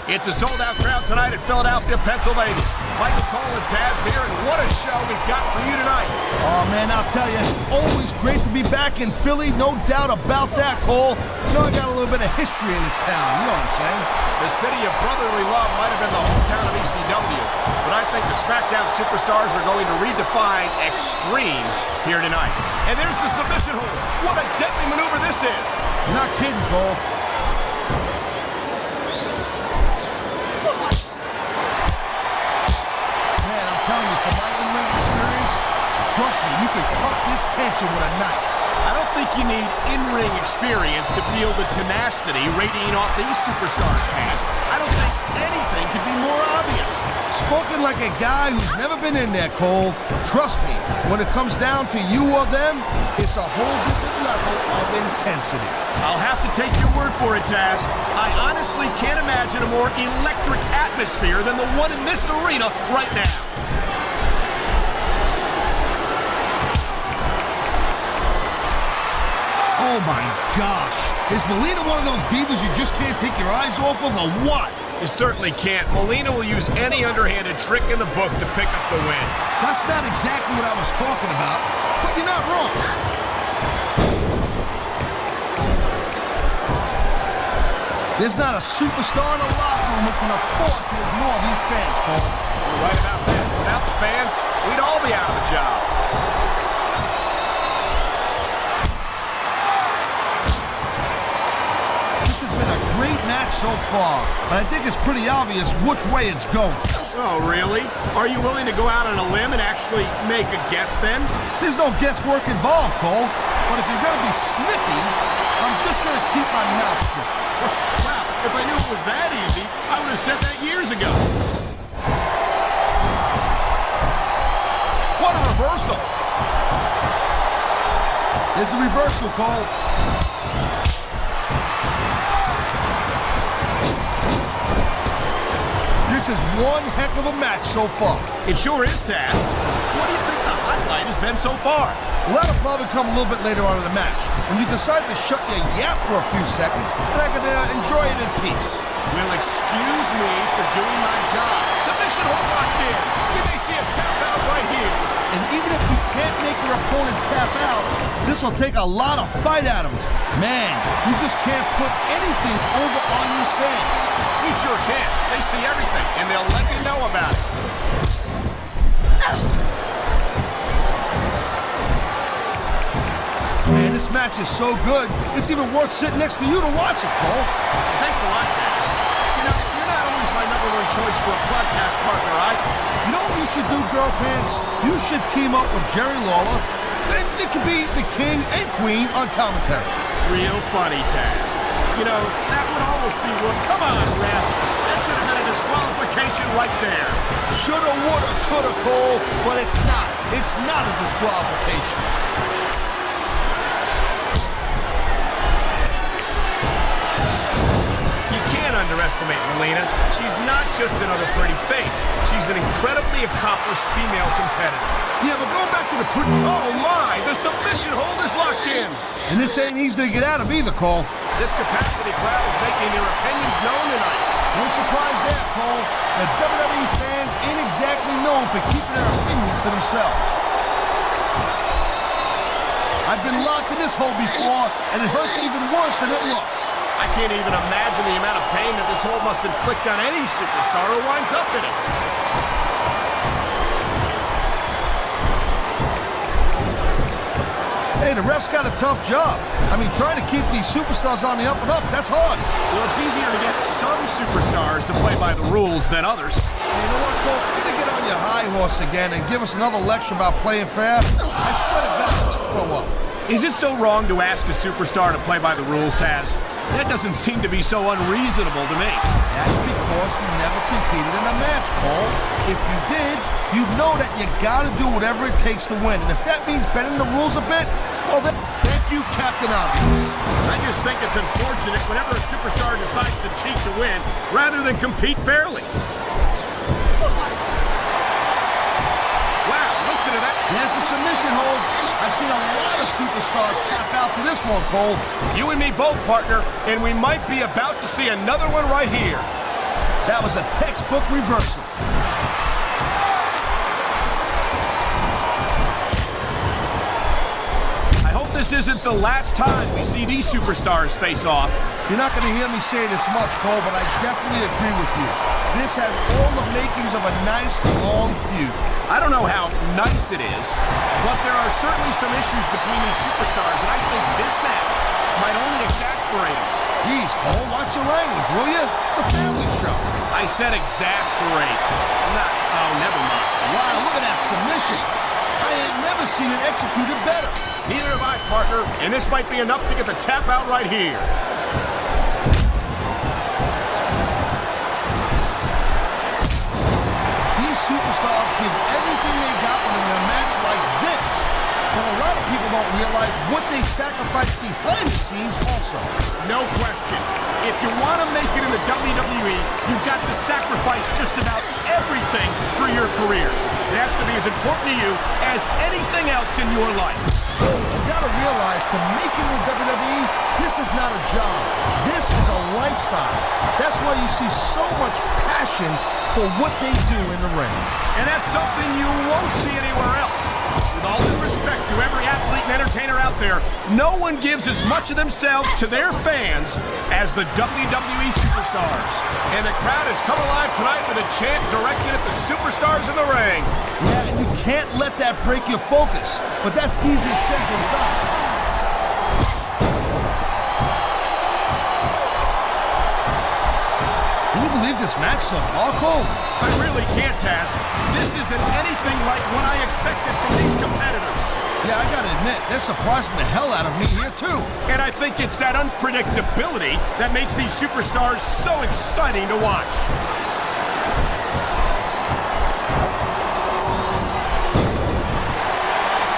It's a sold-out crowd tonight in Philadelphia, Pennsylvania. Michael Cole and Taz here, and what a show we've got for you tonight. Oh, man, I'll tell you, always great to be back in Philly, no doubt about that, Cole. You know, I got a little bit of history in this town, you know what I'm saying? The city of brotherly love might have been the hometown of ECW, but I think the SmackDown superstars are going to redefine extreme here tonight. And there's the submission hold. What a deadly maneuver this is. You're not kidding, Cole. From my in-ring experience, trust me, you can cut this tension with a knife. I don't think you need in-ring experience to feel the tenacity radiating off these superstars' hands. I don't think anything could be more obvious. Spoken like a guy who's never been in there, Cole. Trust me, when it comes down to you or them, it's a whole different level of intensity. I'll have to take your word for it, Taz. I honestly can't imagine a more electric atmosphere than the one in this arena right now. Oh my gosh! Is Melina one of those divas you just can't take your eyes off of, or what? You certainly can't. Melina will use any underhanded trick in the book to pick up the win. That's not exactly what I was talking about, but you're not wrong. There's not a superstar in the locker room who can afford to ignore these fans, Cole. You're right about that. Without the fans, we'd all be out of a job. Great match so far, but I think it's pretty obvious which way it's going. Oh, really? Are you willing to go out on a limb and actually make a guess then? There's no guesswork involved, Cole. But if you're going to be snippy, I'm just going to keep my mouth shut. Wow, if I knew it was that easy, I would have said that years ago. What a reversal! There's the reversal, Cole. This is one heck of a match so far. It sure is, Taz. What do you think the highlight has been so far? Well, that'll probably come a little bit later on in the match, when you decide to shut your yap for a few seconds, and I can enjoy it in peace. Well, excuse me for doing my job. Submission hold locked in. You may see a tap out right here. And even if you can't make your opponent tap out, this will take a lot of fight out of him. Man, you just can't put anything over on these fans. You sure can. They see everything, and they'll let you know about it. Man, this match is so good, it's even worth sitting next to you to watch it, Cole. Thanks a lot, Taz. You know, you're not always my #1 choice for a podcast partner, right? You know what you should do, Girl Pants? You should team up with Jerry Lawler. It could be the king and queen on commentary. Real funny, Taz. You know, that would almost be one. Come on, ref. That should have been a disqualification right there. Shoulda, woulda, coulda, Cole, but it's not. It's not a disqualification. You can't underestimate Melina. She's not just another pretty face. She's an incredibly accomplished female competitor. Yeah, but going back to the pretty... Oh, my! The submission hold is locked in. And this ain't easy to get out of either, Cole. This capacity crowd is making their opinions known tonight. No surprise there, Cole. The WWE fans ain't exactly known for keeping their opinions to themselves. I've been locked in this hole before, and it hurts even worse than it looks. I can't even imagine the amount of pain that this hole must inflict on any superstar who winds up in it. Hey, the ref's got a tough job. I mean, trying to keep these superstars on the up and up, that's hard. Well, it's easier to get some superstars to play by the rules than others. Hey, you know what, Cole? If you're gonna get on your high horse again and give us another lecture about playing fair, I swear to God, I'll throw up. Is it so wrong to ask a superstar to play by the rules, Taz? That doesn't seem to be so unreasonable to me. That's because you never competed in a match, Cole. If you did, you'd know that you gotta do whatever it takes to win. And if that means bending the rules a bit, well then, thank you, Captain Obvious. I just think it's unfortunate whenever a superstar decides to cheat to win, rather than compete fairly. Wow, listen to that. There's the submission hold. I've seen a lot of superstars tap out to this one, Cole. You and me both, partner, and we might be about to see another one right here. That was a textbook reversal. I hope this isn't the last time we see these superstars face off. You're not going to hear me say this much, Cole, but I definitely agree with you. This has all the makings of a nice, long feud. I don't know how nice it is, but there are certainly some issues between these superstars, and I think this match might only exasperate them. Jeez, Cole, watch your language, will you? It's a family show. I said exasperate. Oh, never mind. Wow, look at that submission. I ain't never seen it executed better. Neither have I, partner, and this might be enough to get the tap out right here. These superstars give everything they got when in a match like this. But a lot of people don't realize what they sacrifice behind the scenes also. No question. If you want to make it in the WWE, you've got to sacrifice just about everything for your career. It has to be as important to you as anything else in your life. But you got to realize, to make it in the WWE, this is not a job. This is a lifestyle. That's why you see so much passion for what they do in the ring. And that's something you won't see anywhere else. With all due respect to every athlete and entertainer out there, no one gives as much of themselves to their fans as the WWE superstars. And the crowd has come alive tonight with a chant directed at the superstars in the ring. Yeah, and you can't let that break your focus. But that's easier said than done. Can you believe this match so far, Cole? I really can't, Taz. This isn't anything like what I expected from these competitors. Yeah, I gotta admit, they're surprising the hell out of me here, too. And I think it's that unpredictability that makes these superstars so exciting to watch.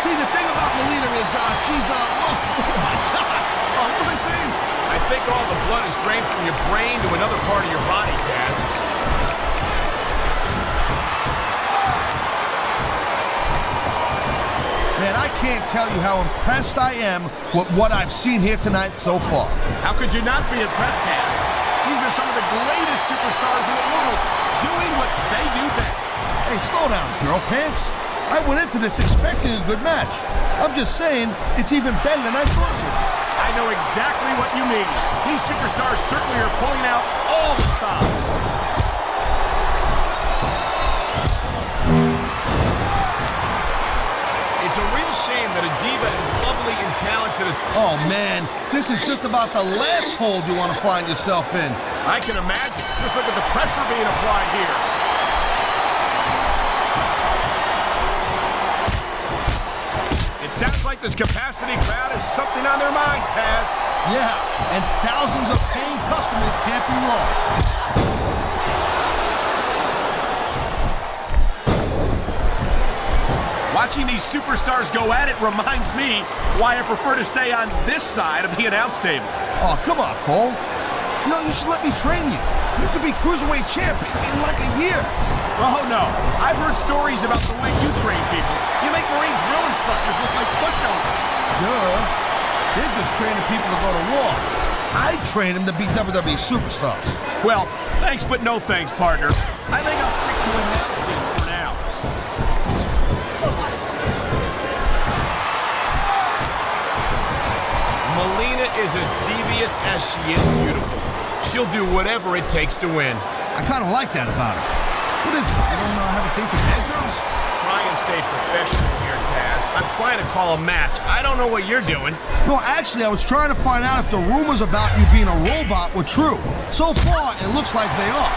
See, the thing about Melina is, she's, oh my God. What was I saying? I think all the blood is drained from your brain to another part of your body, Taz. Man, I can't tell you how impressed I am with what I've seen here tonight so far. How could you not be impressed, Taz? These are some of the greatest superstars in the world, doing what they do best. Hey, slow down, girl pants. I went into this expecting a good match. I'm just saying, it's even better than I thought it would. I know exactly what you mean. These superstars certainly are pulling out all the stops. It's a real shame that a diva as lovely and talented as... Oh, man, this is just about the last hold you want to find yourself in. I can imagine. Just look at the pressure being applied here. It sounds like this capacity crowd has something on their minds, Taz. Yeah, and thousands of paying customers can't be wrong. Watching these superstars go at it reminds me why I prefer to stay on this side of the announce table. Oh, come on, Cole. You know, you should let me train you. You could be Cruiserweight champion in like a year. Oh, no. I've heard stories about the way you train people. You make Marine drill instructors look like pushovers. Duh. They're just training people to go to war. I train them to be WWE superstars. Well, thanks but no thanks, partner. I think I'll stick to announcing for now. Melina is as devious as she is beautiful. She'll do whatever it takes to win. I kind of like that about her. What is it? You don't have a thing for dead girls? Try and stay professional here, Taz. I'm trying to call a match. I don't know what you're doing. No, actually, I was trying to find out if the rumors about you being a robot were true. So far, it looks like they are.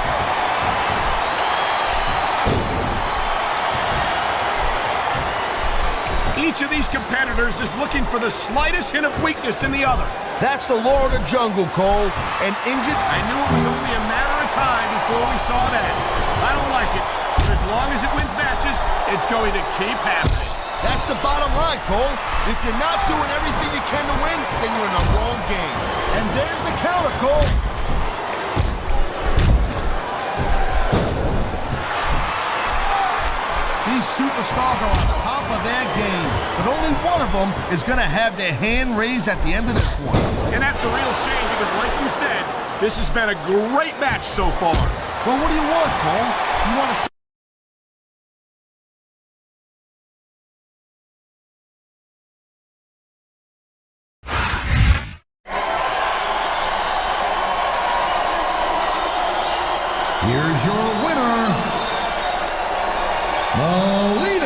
Each of these competitors is looking for the slightest hint of weakness in the other. That's the law of the jungle, Cole. And injured... I knew it was only a matter of time before we saw that. I don't like it. But as long as it wins matches, it's going to keep happening. That's the bottom line, Cole. If you're not doing everything you can to win, then you're in the wrong game. And there's the counter, Cole. These superstars are on top of their game, but only one of them is going to have their hand raised at the end of this one. And that's a real shame because, like you said, this has been a great match so far. Well, what do you want, Cole? You want to... Here's your winner, Melina.